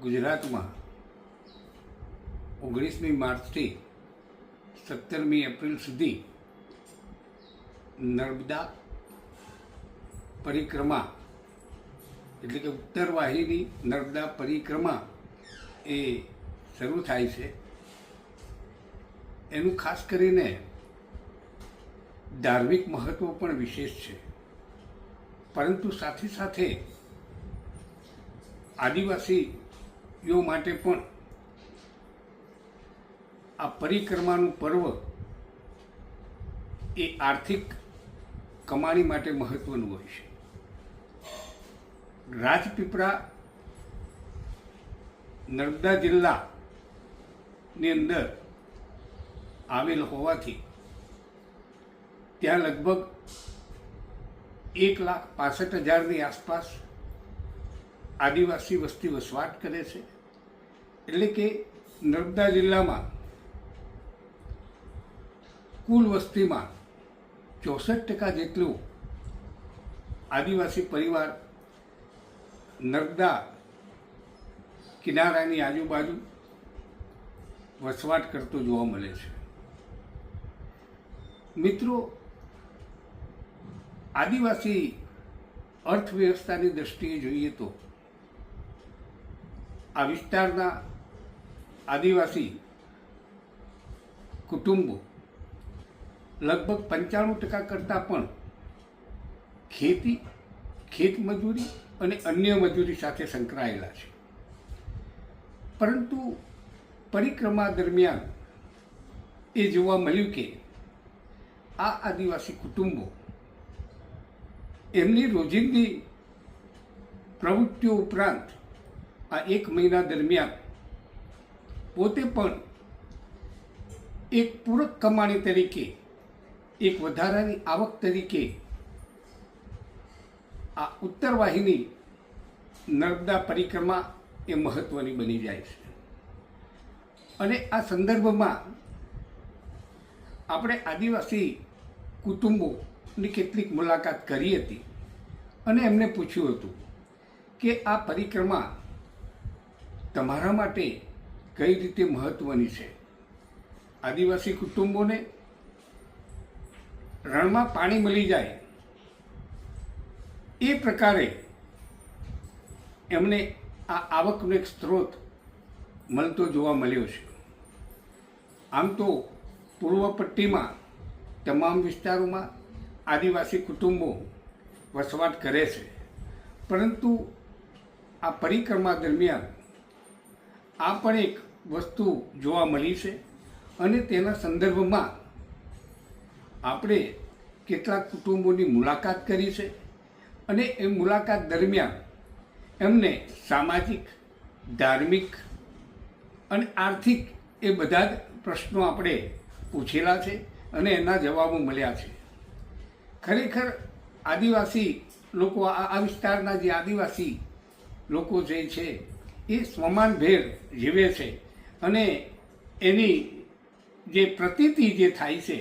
ગુજરાતમાં 19મી માર્ચથી 17મી એપ્રિલ સુધી નર્મદા પરિક્રમા એટલે કે ઉત્તર વાહિની નર્મદા પરિક્રમા એ શરૂ થાય છે. એનું ખાસ કરીને ધાર્મિક મહત્ત્વ પણ વિશેષ છે, પરંતુ સાથે સાથે આદિવાસીઓ માટે પણ આ પરિક્રમાનું પર્વ એ આર્થિક કમાણી માટે મહત્વનું હોય છે. રાજપીપળા નર્મદા જિલ્લાની અંદર આવેલ હોવાથી ત્યાં લગભગ 1,65,000ની આસપાસ આદિવાસી વસ્તી વસવાટ કરે છે. એટલે કે નર્મદા જિલ્લામાં કુલ વસ્તીમાં 64% જેટલું આદિવાસી પરિવાર નર્મદા કિનારાની આજુબાજુ વસવાટ કરતો જોવા મળે છે. મિત્રો, આદિવાસી અર્થવ્યવસ્થાની દ્રષ્ટિએ જોઈએ તો આ વિસ્તારના આદિવાસી કુટુંબો લગભગ 95% કરતાં પણ ખેતી, ખેતમજૂરી અને અન્ય મજૂરી સાથે સંકળાયેલા છે. પરંતુ પરિક્રમા દરમિયાન એ જોવા મળ્યું કે આ આદિવાસી કુટુંબો એમની રોજિંદી પ્રવૃત્તિઓ ઉપરાંત આ 1 મહિના દરમિયાન પોતે પણ એક પૂરક કમાણી તરીકે, એક વધારાની આવક તરીકે આ ઉત્તર વાહિની નર્મદા પરિક્રમા એ મહત્વની બની જાય છે. અને આ સંદર્ભમાં આપણે આદિવાસી કુટુંબોની કેટલીક મુલાકાત કરી હતી અને એમને પૂછ્યું હતું કે આ પરિક્રમા તમારા માટે કઈ રીતે મહત્વની છે. આદિવાસી કુટુંબોને રણમાં પાણી મળી જાય એ પ્રકારે એમને આ આવકનો એક સ્ત્રોત મળતો જોવા મળ્યો છે. આમ તો પૂર્વ પટ્ટીમાં તમામ વિસ્તારોમાં આદિવાસી કુટુંબો વસવાટ કરે છે, પરંતુ આ પરિક્રમા દરમિયાન આ પણ એક વસ્તુ જોવા મળી છે. અને તેના સંદર્ભમાં આપણે કેટલાક કુટુંબોની મુલાકાત કરી છે અને એ મુલાકાત દરમિયાન એમને સામાજિક, ધાર્મિક અને આર્થિક એ બધા જ પ્રશ્નો આપણે પૂછેલા છે અને એના જવાબો મળ્યા છે. ખરેખર આદિવાસી લોકો, આ વિસ્તારના જે આદિવાસી લોકો જે છે એ સ્વમાનભેર જીવે છે અને એની જે પ્રતીતિ જે થાય છે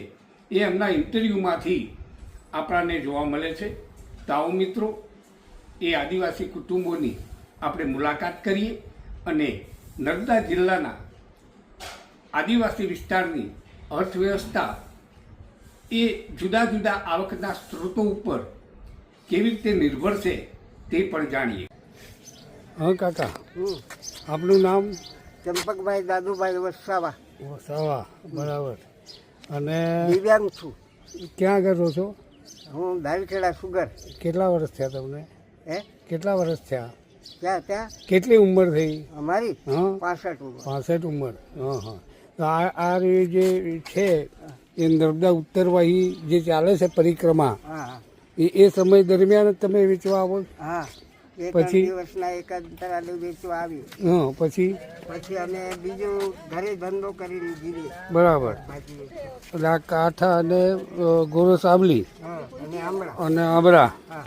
એ એમના ઇન્ટરવ્યૂમાંથી આપણને જોવા મળે છે. તો આવો મિત્રો, એ આદિવાસી કુટુંબોની આપણે મુલાકાત કરીએ અને નર્મદા જિલ્લાના આદિવાસી વિસ્તારની અર્થવ્યવસ્થા એ જુદા જુદા આવકના સ્ત્રોતો ઉપર કેવી રીતે નિર્ભર છે તે પણ જાણીએ. હા કાકા, આપનું નામ? ચંપકભાઈ દાદુભાઈ વસાવા. વસાવા, બરાબર. અને દિવ્યાંગ છું. ક્યાં આગળ રહો છો? હું ધારીખેડા સુગર. કેટલા વર્ષ થયા તમને? કેટલા વર્ષ થયા? ત્યાં કેટલી ઉંમર થઈ અમારી? હા, 65 ઉંમર. હા હા. તો આ જે છે એ નર્મદા ઉત્તરવાહી જે ચાલે છે પરિક્રમા, હા, એ સમય દરમિયાન તમે વેચવા આવો? હા. પછી? દિવસના એકાંતરાલે વેચવા આવી. હા. પછી અમે બીજું ઘરે ધંધો કરીને જીવીએ. બરાબર. એટલે આ કાંઠા અને ગોરસ આંબલી અને આમળા અને આંબળા, હા,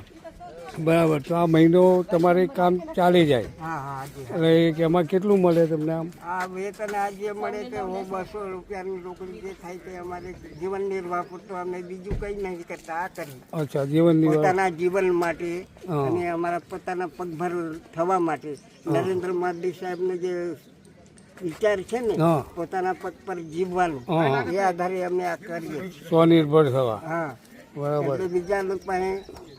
બરાબર. તો આ મહિનો તમારે કામ ચાલી જાય હા હા હાજી એટલે એમાં કેટલું મળે તમને આમ? આ વેતન આજે મળે છે 200 રૂપિયાની નોકરી જે થાય તે અમારે જીવન નિર્વાહ પૂરતો અમે બીજું કંઈ નહીં કરતા આ કરી અચ્છા, જીવનની પોતાના જીવન માટે હા. અને અમારા પોતાના પગભર થવા માટે નરેન્દ્ર મોદી સાહેબનો જે વિચાર છે ને હા. પોતાના પગ પર જીવવાનું હા. એ આધારે અમે આ કરીએ છીએ. સ્વનિર્ભર થવા. હા બરાબર. એટલે બીજા લોકો પાસે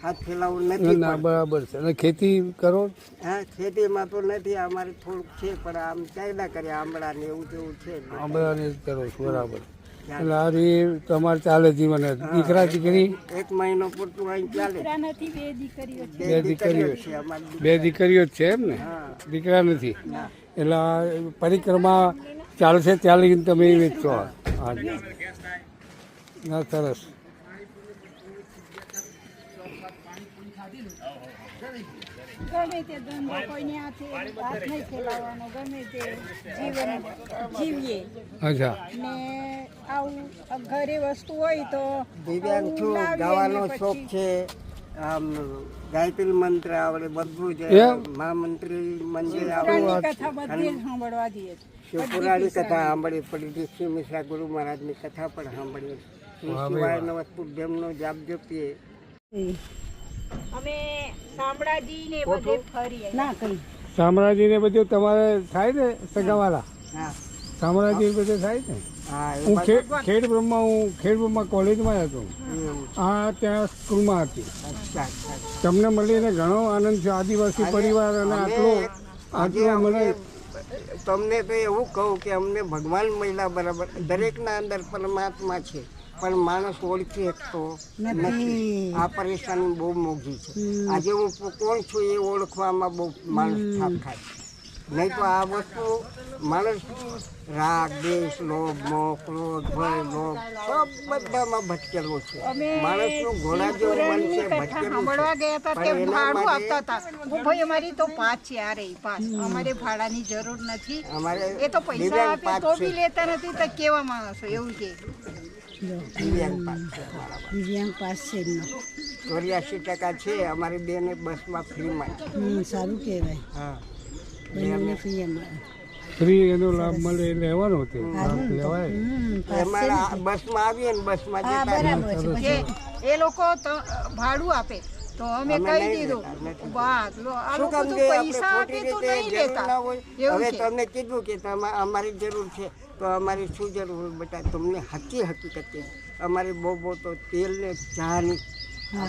હાથ ફેલાવવું નથી ના પડતું. બરાબર છે. અને ખેતી કરો? હા ખેતીમાં તો નથી અમારે થોડુંક છે પણ આમ ચાલ્યા કરે આંબળા ને એવું તેવું છે આંબળાને જ કરો છો, બરાબર. એટલે આ રીતે તમારે ચાલે જીવન. દીકરા દીકરી? 1 મહિનો પૂરતું અહીં ચાલે. બે દીકરીઓ છે અમારી. બે દીકરીઓ જ છે એમ ને? હા દીકરા નથી. એટલે આ પરિક્રમા ચાલશે ત્યાં લગીને તમે એ વેચશો? હાજી. ના સરસ. ગમે તે ધંધો કોઈને હાથ નહીં ફેલાવવાનો, ગમે તે જીવન જીવીએ. અચ્છા. ને આવું ઘરે વસ્તુ હોય તો દિવ્યાંગ છું લાવીએ ગાવાનો ને શોખ પછી છે આમ ગાયત્રી મંત્ર આવડે બધું જ એમ? મહામંત્રી મંત્ર પુરાણની આવડે કથા બધી જ સાંભળવા દઈએ છે. શિવપુરાણી કથા સાંભળી પડી શિવ મિશ્રા ગુરુ મહારાજની કથા પણ સાંભળીએ શિવાયનો વસ્તુ જેમનો જાપ જપીએ. અમે શામળાજી ને બધે ફરીએ. ના કઈ શામળાજીને બધું તમારે થાય ને સગાવાલા? હા શામળાજી બધે થાય ને? હા એ હું બધું ખેડ બ્રહ્મા કોલેજમાં હતો. એવું. આ ત્યાં સ્કૂલમાં હતી. અચ્છા અચ્છા. તમને મળીને ઘણો આનંદ છે. આદિવાસી પરિવાર અને આટલો આજે આટલો મને તમને તો એવું કહું કે અમને ભગવાન મળ્યા બરાબર દરેકના અંદર પરમાત્મા છે પણ માણસ ઓળખી શકતો નથી. આ પરેશાની બહુ મોંઘી છે. આજે હું કોણ છું એ ઓળખવામાં બહુ માણસ થાક ખાય. નહીં તો આ વસ્તુ માણસ રાગ દેશ લોભ મોહ ક્રોધ ભય લોભ સબ બધામાં ભટકેલો છે. માણસનું ઘોડા જેવું મન છે ભટકેલું સાંભળવા છે ગયા હતા તે પણ એના ભાડું માટે આપતા હતા. હું ભાઈ અમારી તો પાસ છે આ રહી પાસ. અમારે ભાડાની જરૂર નથી. અમારે એ તો પૈસા દિવ્યાંગ આપે પાસ તો છે. બી લેતા નથી. તો કેવા માણસો એવું કે દિવ્યાંગ પાસ છે અમારા પાસે. દિવ્યાંગ પાસ છે 84% છે. અમારી બેને બસમાં ફ્રીમાં. સારું કહેવાય. હા ફ્રી એનો લાભ મળે એ લેવાનો હતો. લાભ લેવાય. એમાં બસમાં આવીએ ને બસમાં જતા રહીએ. એ લોકો તો ભાડું આપે તો અમે અમે કહી નહીં દીધું લેતા, નથી. વાત લો આ શું લોકો કામ તો કે આપણે પૈસા ખોટી આપે તો રીતે નહીં જરૂર ના લેતા હોય. એવું હવે છે. તમને કીધું કે અમારી જરૂર છે તો અમારી શું જરૂર હોય બેટા તમને હકીકત છે. અમારે બહુ તો તેલ ને ચાની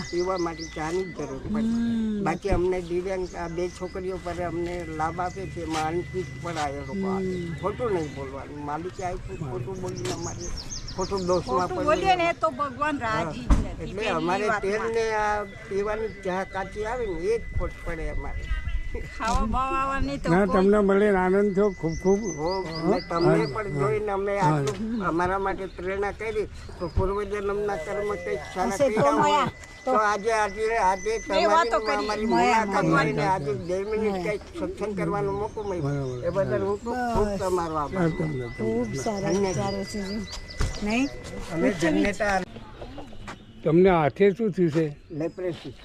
પીવા માટે ચાની જ જરૂર પડે. બાકી અમને દિવ્યાંગ આ 2 છોકરીઓ પર અમને લાભ આપે છે એમાં અનફીટ પણ આ લોકો આપે. ખોટું નહીં બોલવાનું. માલિકે આપ્યું ખોટું બોલીને અમારે ખોટું દોષમાં ખોટું બોલીએ પડે. ને તો ભગવાન રાજી જ નથી. એટલે પહેલી અમારે વાતમાં. તેલ ને આ પીવાની ચા કાચી આવે ને એ જ ખોટ પડે અમારે. ખાવા બાવાની તો ના કોઈ- તમને મળીને આનંદ થયો ખૂબ ખૂબ. અને તમને પણ જોઈને અમે આટલું અમારા માટે પ્રેરણા કરી તો પૂર્વજન્મના કર્મ કંઈક સારા કર્યા હોય તો આજે તમારી અમારી મુલાકાત મળીને આજે 2 મિનિટ કંઈક સત્સંગ કરવાનો મોકો મળ્યો એ બદલ હું તો ખૂબ તમારો આભાર. ખૂબ સારા વિચારો છે નહીં અને જન્નેતા તમને હાથે શું થયું છે? Leprosy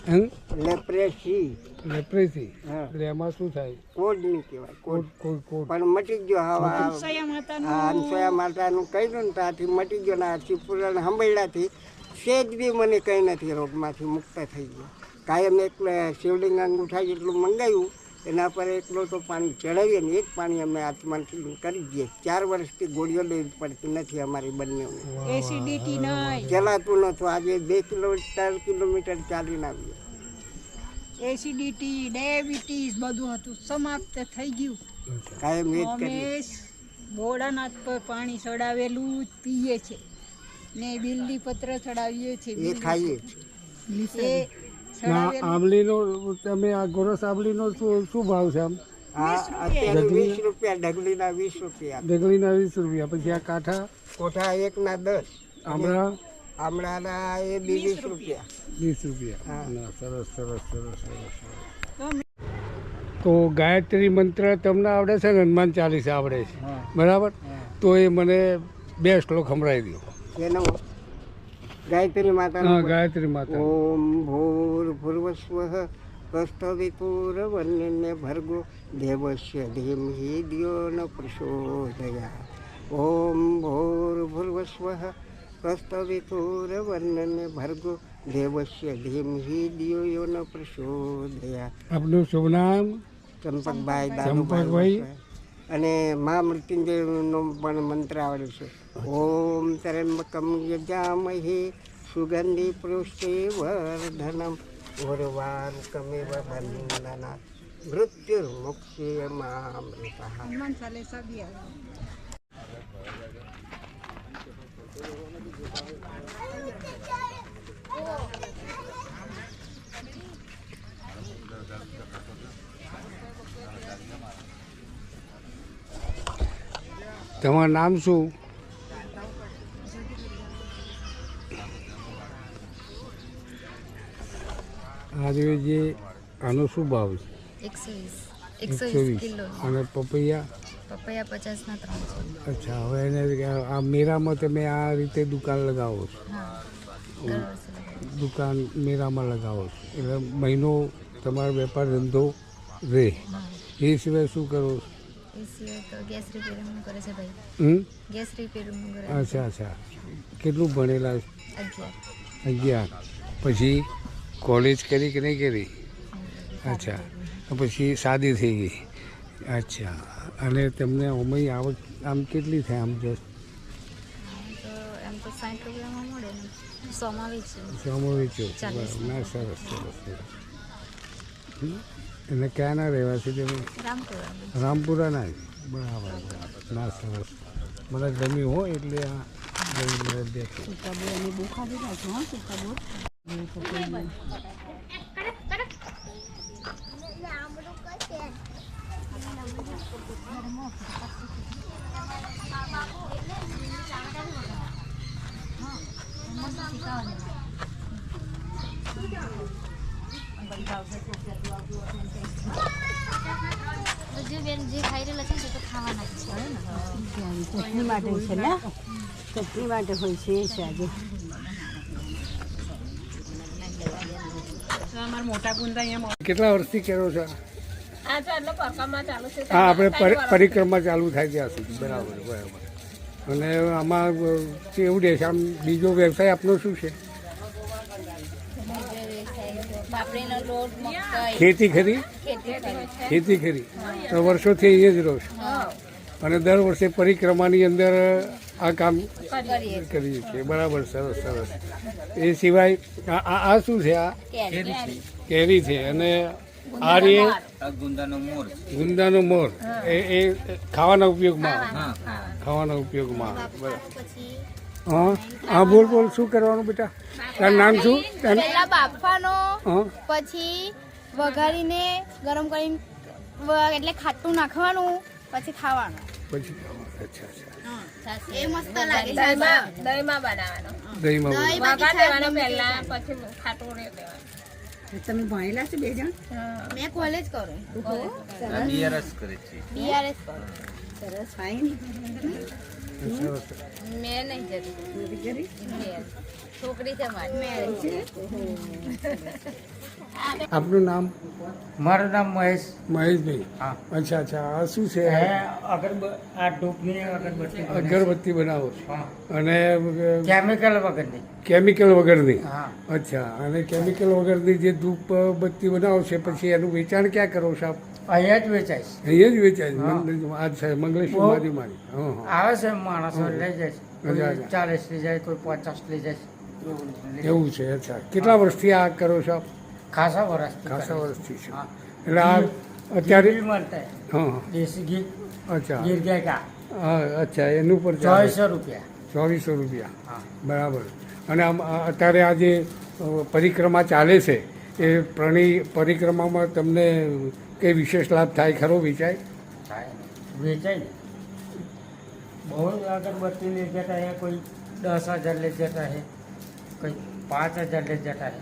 hmm? Leprosy leprosy. હા. એટલે એમાં શું થાય? કોડ નહીં કહેવાય કોડ કોઈ કોટ. પણ મટી ગયો હવે સયા માતાનું અનસોયા માતાનું કહ્યું ને ત્યાંથી મટી ગયો ને આ શિવપુરાણ સાંભળ્યાથી સેજ બી મને કંઈ નથી રોગમાંથી મુક્ત થઈ ગયો. કાયમ એક શિવલિંગ અંગૂઠા જેટલું મંગાવ્યું એના પર એકલો તો પાણી ચડાવીએ ને એ જ પાણી અમે આત્માથી કરી દઈએ. 4 વર્ષથી ગોળીઓ લેવી પડતી નથી અમારી બંનેને. એસિડિટી નહીં ચલાતું નહોતું. આજે 2 કિલોમીટર ચાલીને આવીએ. એસિડિટી ડાયાબિટીસ બધું હતું સમાપ્ત થઈ ગયું. કાયમ એ જ અમે કરીએ. ભોળાનાથ પર પાણી ચડાવેલું જ પીએ છે ને બિલ્લી પત્ર ચડાવીએ છીએ. એ ખાઈએ છીએ. એ ના ચડાવેલું આંબલીનો તમે આ ગોરસ આંબલીનો શું ભાવ છે આમ? હા અત્યારે 20 રૂપિયા ઢગલીના 20 રૂપિયા. ડગલીના 20 રૂપિયા. પછી આ કાંઠા કોઠા 1 ના 10. આંબળા આમળાના એ 20 રૂપિયા. 20 રૂપિયા. હા. ના સરસ સરસ સરસ સરસ સરસ. તો ગાયત્રી મંત્ર તમને આવડે છે ને હનુમાન ચાલીસા આવડે છે હા. બરાબર? હા. તો એ મને 2 શ્લોક સંભળાવી દો. એનો ગાયત્રી હા માતા ગાયત્રી માતા. ઓમ ભૂર્ભુવસ્વઃ કસ્તવિતુર્વરેણ્યં ભર્ગો દેવસ્ય ધીમહિ ધિયો ન પ્રચોદયાત્. ઓમ ભૂર્ભુવસ્વઃ કસ્તવિતુર્વરેણ્યં ભર્ગો દેવસ્ય ધીમહિ ધિયો ન પ્રચોદયાત્. આપનું શુભ નામ? ચંપકભાઈ ચંપકભાઈ. અને મા મૃત્યુંજયનો પણ મંત્ર આવડે છે. ઓમ ત્ર્યંબકમ યજામહે સુગંધિ પુષ્ટિવર્ધનમ ઉર્વારુકમિવ બંધનાનાં મૃત્યુર્મુક્ષીયમામૃતઃ. હનુમાન ચાલીસા બી આવે. તમારું નામ શું? આજે જે આનો શું ભાવ છે? 120 કિલો. અને પપૈયા? પપૈયા 50 ના 3 છે. અચ્છા, હવે એને આ મેરામાં તમે આ રીતે દુકાન લગાવો છો? હા, દર વર્ષે લગાવીએ. દુકાન મેરામાં લગાવો છો એટલે મહિનો તમારો વેપાર ધંધો રહે. એ સિવાય શું કરો છો? એ સિવાય તો ગેસ રિપેરિંગનું કરે છે ભાઈ. ગેસ રિપેરિંગનું કરે છે. અચ્છા અચ્છા. કેટલું ભણેલા છે? 11. 11. પછી કોલેજ કરી કે નહીં કરી? અચ્છા, પછી શાદી થઈ ગઈ. અચ્છા, અને તમને ઓમય આવક આમ કેટલી થાય આમ જસ્ટ? તો એમ તો 60 રૂપિયામાં મળે ને 100 માં વેચીએ. સમો વેચો? 40. ના, સરસ સરસ સરસ. અને ક્યાંના રહેવાસી તમે? રામપુરા. રામપુરાના જ? બરાબર બરાબર. ના, સરસ. મને ગમ્યું હોય એટલે આ દેખો. જે બેન જે ખાઈ રહેલા છે તે તો ખાવાના જ છે ને. ચટણી માટે છે ને, ચટણી માટે હોય છે એ છે આજે. કેટલા વર્ષથી કરો છો? હા, આપણે પરિક્રમા ચાલુ થાય ત્યાં સુધી. બરાબર બરાબર. અને આમાં કેવું રહે છે? આમ બીજો વ્યવસાય આપનો શું છે? બાપરીનો લોટ, મકાઈ, ખેતી ખરી? ખેતી ખરી. તો વર્ષોથી અહીંયા જ રહો છો અને દર વર્ષે પરિક્રમાની અંદર આ કામ કરીએ છીએ. બરાબર, સરસ સરસ. એ સિવાય આ શું છે? આ કેરી છે. અને આ રે ગુંદાનો મોર. એ ખાવાના ઉપયોગમાં ખાવાના ઉપયોગમાં આવે. બરાબર. હા હા, બોલ બોલ. શું કરવાનું બેટા? તારું નામ શું? પહેલા બાફવાનો, હા, પછી વઘારીને ગરમ કરીને એટલે ખાટું નાખવાનું, પછી ખાવાનું. પછી અચ્છા અચ્છા. એ મસ્ત લાગે છે. દહીંમાં બનાવવાનો. દહીંમાં બોલો. વઘાર દેવાનો પહેલા, પછી ખાટું દેવાનું. તમે ભણેલા છો બે જણ? મેં કોલેજ કરું, બીઆરએસ બીઆરએસ કરું. સરસ, ફાઇન. સરસ. મેં નહીં જતી. છોકરી છે મારી. આપનું નામ? મારું નામ મહેશ. મહેશભાઈ. હા. અચ્છા અચ્છા. આ શું છે? આ ધૂપની અગરબત્તી બને. અગરબત્તી બનાવો છો? હા. અને કેમિકલ વગરની. કેમિકલ વગરની? હા. અચ્છા. અને કેમિકલ વગરની જે ધૂપ બત્તી બનાવો છે, પછી એનું વેચાણ ક્યાં કરો છો આપ? અહીંયા જ વેચાય છે. અહીંયા જ વેચાય છે? હા. આ છે મંગલેશ્વર બહુ. મારી. હા હા. આવે છે માણસો લઈ જાય છે. અચ્છા, કોઈ અચ્છા. 40 લઈ જાય, કોઈ 50 લઈ જાય છે. એવું છે? અચ્છા. કેટલા વર્ષથી આ કરો છો આપ? ખાસા વર્ષ. ખાસા વર્ષથી છે. હા. એટલે આ અત્યારે ઘી મળતા હે. હા હા. દેશી ઘી, અચ્છા ગીર ગાય કા હા. અચ્છા, એનું પર ચાલે. 2400 રૂપિયા. 2400 રૂપિયા. હા. બરાબર. અને આમ અત્યારે આ જે પરિક્રમા ચાલે છે એ પરિક્રમામાં તમને કંઈ વિશેષ લાભ થાય ખરો? વેચાય? થાય ને. વેચાય ને. બહુ અગરબત્તી લઈ જતા હે, કોઈ 10,000 લઈ જતા હે, કોઈ 5,000 લઈ જતા હે.